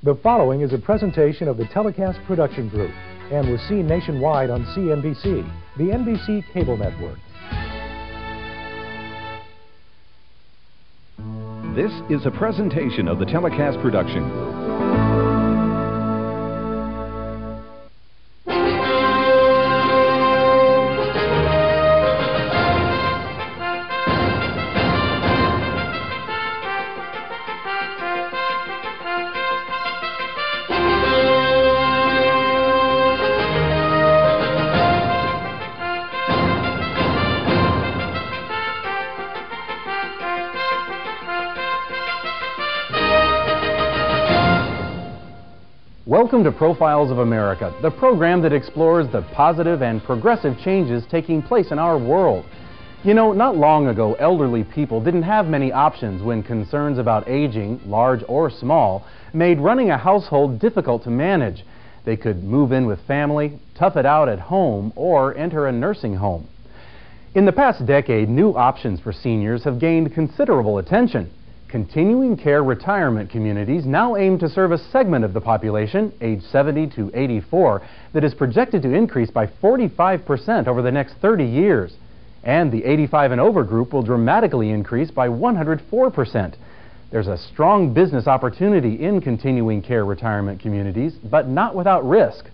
The following is a presentation of the Telecast Production Group and was seen nationwide on CNBC, the NBC cable network. This is a presentation of the Telecast Production Group. Welcome to Profiles of America, the program that explores the positive and progressive changes taking place in our world. You know, not long ago, elderly people didn't have many options when concerns about aging, large or small, made running a household difficult to manage. They could move in with family, tough it out at home, or enter a nursing home. In the past decade, new options for seniors have gained considerable attention. Continuing care retirement communities now aim to serve a segment of the population, age 70 to 84, that is projected to increase by 45% over the next 30 years. And the 85 and over group will dramatically increase by 104%. There's a strong business opportunity in continuing care retirement communities, but not without risk.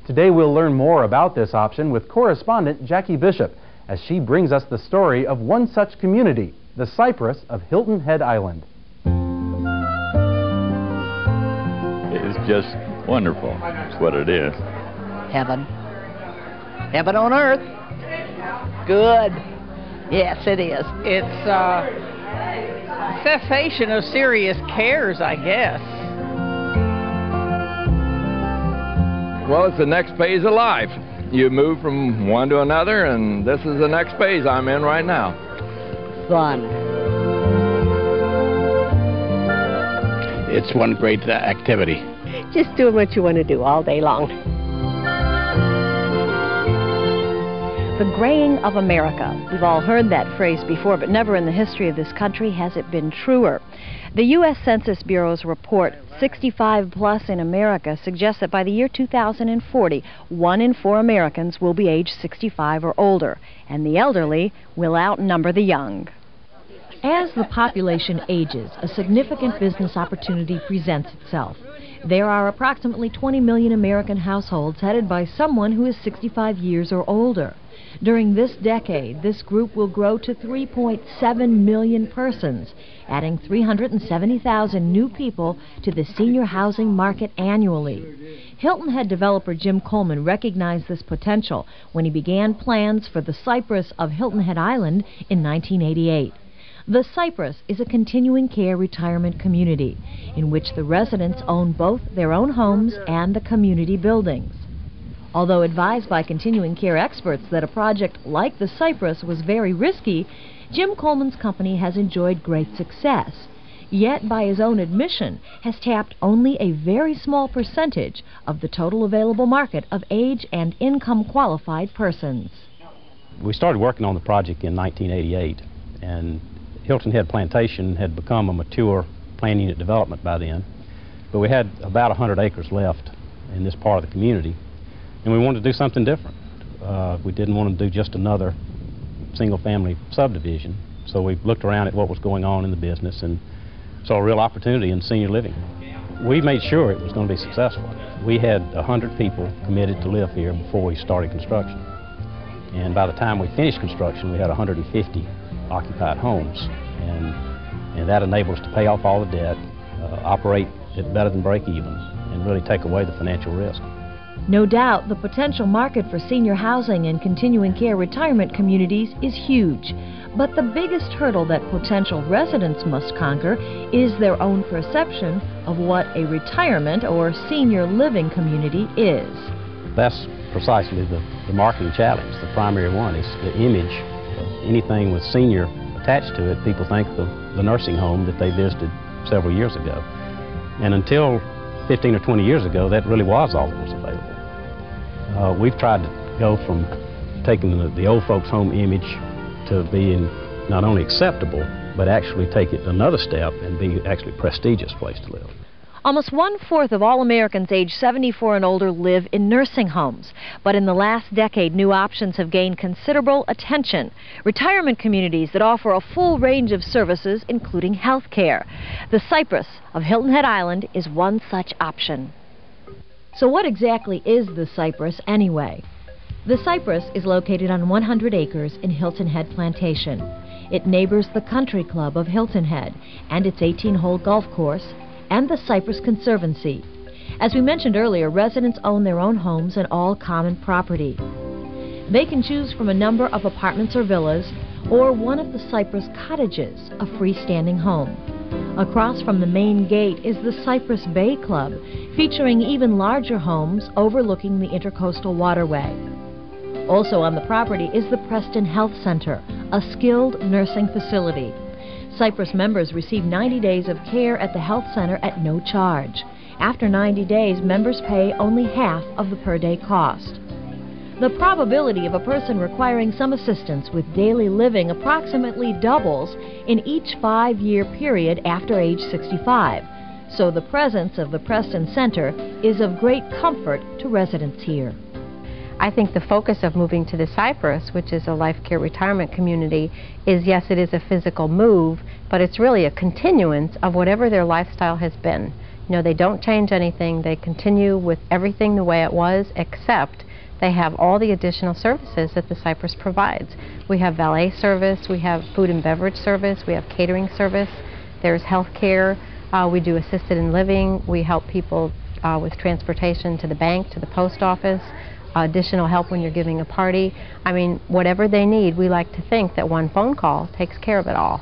Today we'll learn more about this option with correspondent Jackie Bishop, as she brings us the story of one such community, the Cypress of Hilton Head Island. It's just wonderful. That's what it is. Heaven. Heaven on earth. Good. Yes, it is. It's cessation of serious cares, I guess. Well, it's the next phase of life. You move from one to another, and this is the next phase I'm in right now. Fun. It's one great activity. Just doing what you want to do all day long. The graying of America. We've all heard that phrase before, but never in the history of this country has it been truer. The U.S. Census Bureau's report, 65 plus in America, suggests that by the year 2040, 1 in 4 Americans will be age 65 or older, and the elderly will outnumber the young. As the population ages, a significant business opportunity presents itself. There are approximately 20 million American households headed by someone who is 65 years or older. During this decade, this group will grow to 3.7 million persons, adding 370,000 new people to the senior housing market annually. Hilton Head developer Jim Coleman recognized this potential when he began plans for the Cypress of Hilton Head Island in 1988. The Cypress is a continuing care retirement community in which the residents own both their own homes and the community buildings. Although advised by continuing care experts that a project like the Cypress was very risky, Jim Coleman's company has enjoyed great success, yet by his own admission has tapped only a very small percentage of the total available market of age and income qualified persons. We started working on the project in 1988, and Hilton Head Plantation had become a mature plan unit development by then, but we had about 100 acres left in this part of the community, and we wanted to do something different. We didn't want to do just another single-family subdivision, so we looked around at what was going on in the business and saw a real opportunity in senior living. We made sure it was going to be successful. We had 100 people committed to live here before we started construction, and by the time we finished construction, we had 150 occupied homes, and that enabled us to pay off all the debt, operate at better than break even, and really take away the financial risk. No doubt the potential market for senior housing and continuing care retirement communities is huge, but the biggest hurdle that potential residents must conquer is their own perception of what a retirement or senior living community is. That's precisely the marketing challenge. The primary one is the image. Anything with senior attached to it, people think of the nursing home that they visited several years ago. And until 15 or 20 years ago, that really was all that was available. We've tried to go from taking the old folks home image to being not only acceptable, but actually take it another step and be actually a prestigious place to live. Almost 1/4 of all Americans aged 74 and older live in nursing homes. But in the last decade, new options have gained considerable attention. Retirement communities that offer a full range of services, including health care. The Cypress of Hilton Head Island is one such option. So what exactly is the Cypress anyway? The Cypress is located on 100 acres in Hilton Head Plantation. It neighbors the Country Club of Hilton Head and its 18-hole golf course and the Cypress Conservancy. As we mentioned earlier, residents own their own homes and all common property. They can choose from a number of apartments or villas or one of the Cypress cottages, a freestanding home. Across from the main gate is the Cypress Bay Club, featuring even larger homes overlooking the Intercoastal Waterway. Also on the property is the Preston Health Center, a skilled nursing facility. Cypress members receive 90 days of care at the health center at no charge. After 90 days, members pay only half of the per-day cost. The probability of a person requiring some assistance with daily living approximately doubles in each 5-year period after age 65. So the presence of the Preston Center is of great comfort to residents here. I think the focus of moving to the Cypress, which is a life care retirement community, is yes, it is a physical move, but it's really a continuance of whatever their lifestyle has been. You know, they don't change anything. They continue with everything the way it was, except they have all the additional services that the Cypress provides. We have valet service, we have food and beverage service, we have catering service, there's health care, we do assisted in living, we help people with transportation to the bank, to the post office, additional help when you're giving a party. I mean, whatever they need, we like to think that one phone call takes care of it all.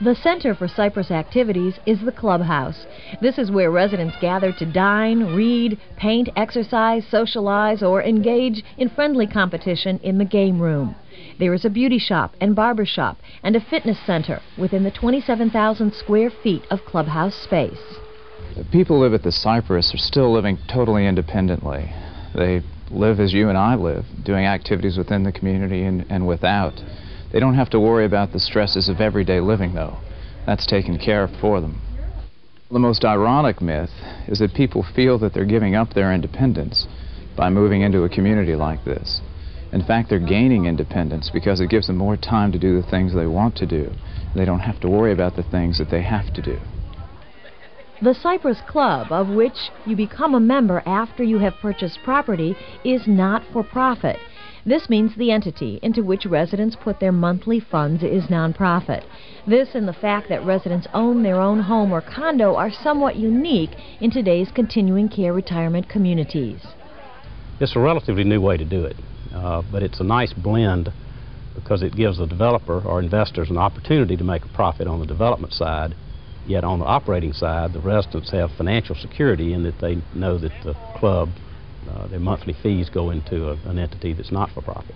The Center for Cypress Activities is the clubhouse. This is where residents gather to dine, read, paint, exercise, socialize, or engage in friendly competition in the game room. There is a beauty shop and barber shop and a fitness center within the 27,000 square feet of clubhouse space. The people who live at the Cypress are still living totally independently. They live as you and I live, doing activities within the community and without. They don't have to worry about the stresses of everyday living, though. That's taken care of for them. The most ironic myth is that people feel that they're giving up their independence by moving into a community like this. In fact, they're gaining independence because it gives them more time to do the things they want to do. They don't have to worry about the things that they have to do. The Cypress Club, of which you become a member after you have purchased property, is not for profit. This means the entity into which residents put their monthly funds is nonprofit. This and the fact that residents own their own home or condo are somewhat unique in today's continuing care retirement communities. It's a relatively new way to do it, but it's a nice blend because it gives the developer or investors an opportunity to make a profit on the development side. Yet on the operating side, the residents have financial security in that they know that the club, their monthly fees go into an entity that's not for profit.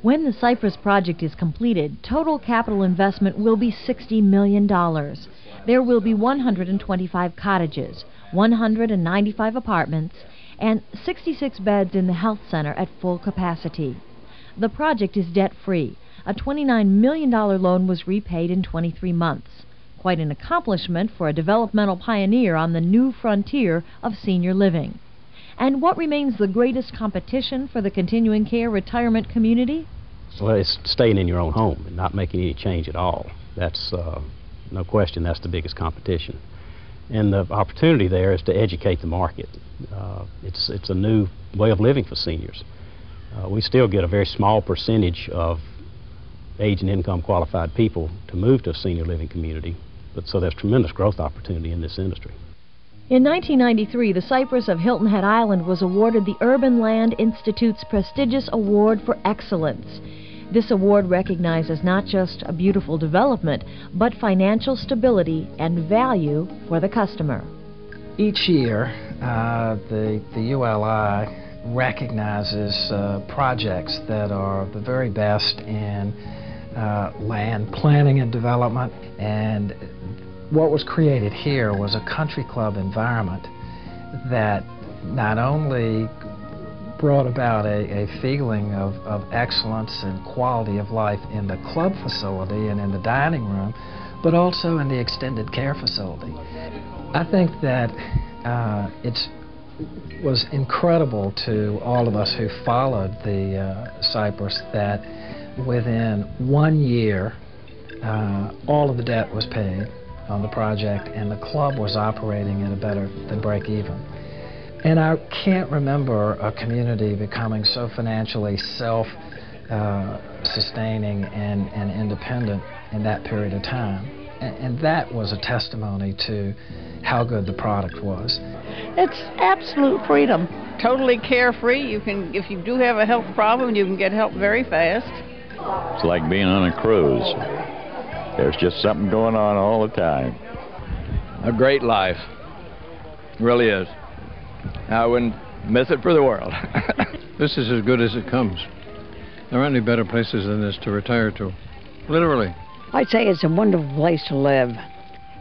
When the Cypress project is completed, total capital investment will be $60 million. There will be 125 cottages, 195 apartments, and 66 beds in the health center at full capacity. The project is debt-free. A $29 million loan was repaid in 23 months. Quite an accomplishment for a developmental pioneer on the new frontier of senior living. And what remains the greatest competition for the continuing care retirement community? Well, it's staying in your own home and not making any change at all. That's, no question, that's the biggest competition. And the opportunity there is to educate the market. It's a new way of living for seniors. We still get a very small percentage of age and income qualified people to move to a senior living community, but so there's tremendous growth opportunity in this industry. In 1993, the Cypress of Hilton Head Island was awarded the Urban Land Institute's prestigious Award for Excellence. This award recognizes not just a beautiful development, but financial stability and value for the customer. Each year, the ULI recognizes projects that are the very best in land planning and development, and what was created here was a country club environment that not only brought about a feeling of excellence and quality of life in the club facility and in the dining room, but also in the extended care facility. I think that it was incredible to all of us who followed the Cypress that within 1 year, all of the debt was paid on the project, and the club was operating at a better than break even. And I can't remember a community becoming so financially self-sustaining and independent in that period of time. And that was a testimony to how good the product was. It's absolute freedom. Totally carefree. You can, if you do have a health problem, you can get help very fast. It's like being on a cruise. There's just something going on all the time. A great life. It really is. I wouldn't miss it for the world. This is as good as it comes. There aren't any better places than this to retire to. Literally. I'd say it's a wonderful place to live.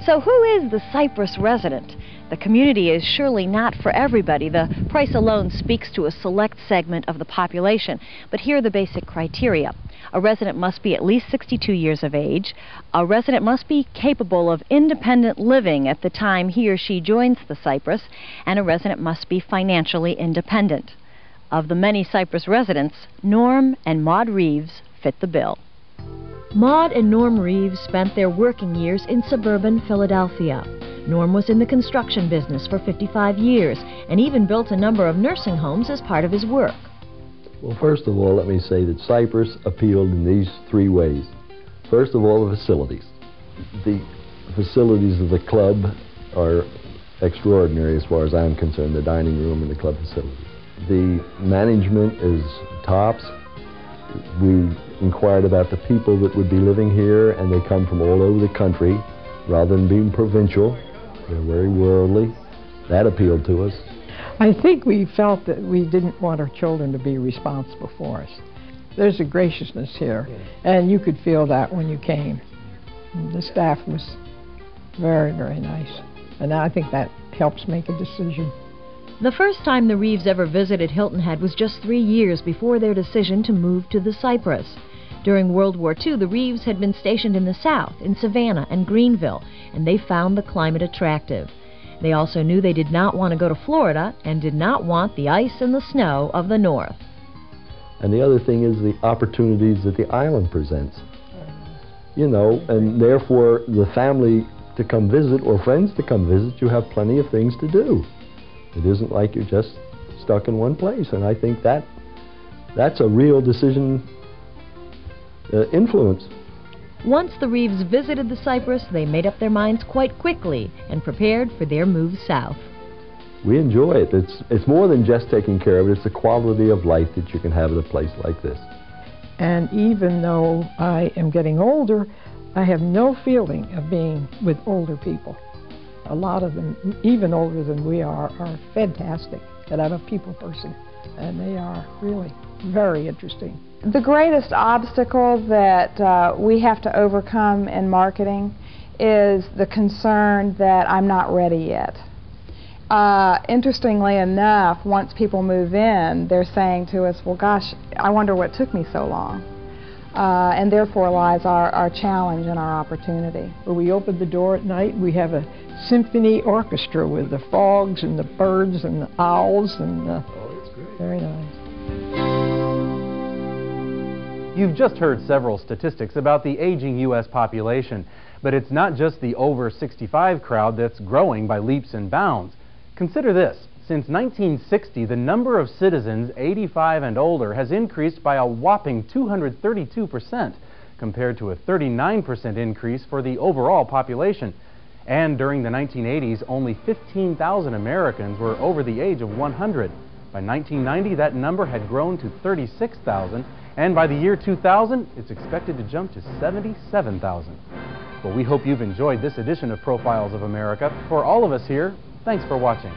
So who is the Cypress resident? The community is surely not for everybody. The price alone speaks to a select segment of the population. But here are the basic criteria. A resident must be at least 62 years of age. A resident must be capable of independent living at the time he or she joins the Cypress. And a resident must be financially independent. Of the many Cypress residents, Norm and Maud Reeves fit the bill. Maud and Norm Reeves spent their working years in suburban Philadelphia. Norm was in the construction business for 55 years and even built a number of nursing homes as part of his work. Well, first of all, let me say that Cypress appealed in these three ways. First of all, the facilities. The facilities of the club are extraordinary as far as I'm concerned, the dining room and the club facilities. The management is tops. We inquired about the people that would be living here, and they come from all over the country. Rather than being provincial, they're very worldly. That appealed to us. I think we felt that we didn't want our children to be responsible for us. There's a graciousness here, and you could feel that when you came. The staff was very, very nice, and I think that helps make a decision. The first time the Reeves ever visited Hilton Head was just 3 years before their decision to move to the Cypress. During World War II, the Reeves had been stationed in the South, in Savannah and Greenville, and they found the climate attractive. They also knew they did not want to go to Florida and did not want the ice and the snow of the North. And the other thing is the opportunities that the island presents. You know, and therefore the family to come visit or friends to come visit, you have plenty of things to do. It isn't like you're just stuck in one place, and I think that's a real decision influence. Once the Reeves visited the Cypress, they made up their minds quite quickly and prepared for their move south. We enjoy it. It's more than just taking care of it. It's the quality of life that you can have at a place like this. And even though I am getting older, I have no feeling of being with older people. A lot of them, even older than we are fantastic. And I'm a people person, and they are really very interesting. The greatest obstacle that we have to overcome in marketing is the concern that I'm not ready yet. Interestingly enough, once people move in, they're saying to us, well, gosh, I wonder what took me so long. And therefore lies our challenge and our opportunity. When we open the door at night, we have a symphony orchestra with the frogs and the birds and the owls and oh, that's great. Very nice. You've just heard several statistics about the aging U.S. population, but it's not just the over 65 crowd that's growing by leaps and bounds. Consider this. Since 1960, the number of citizens 85 and older has increased by a whopping 232%, compared to a 39% increase for the overall population. And during the 1980s, only 15,000 Americans were over the age of 100. By 1990, that number had grown to 36,000, and by the year 2000, it's expected to jump to 77,000. Well, we hope you've enjoyed this edition of Profiles of America. For all of us here, thanks for watching.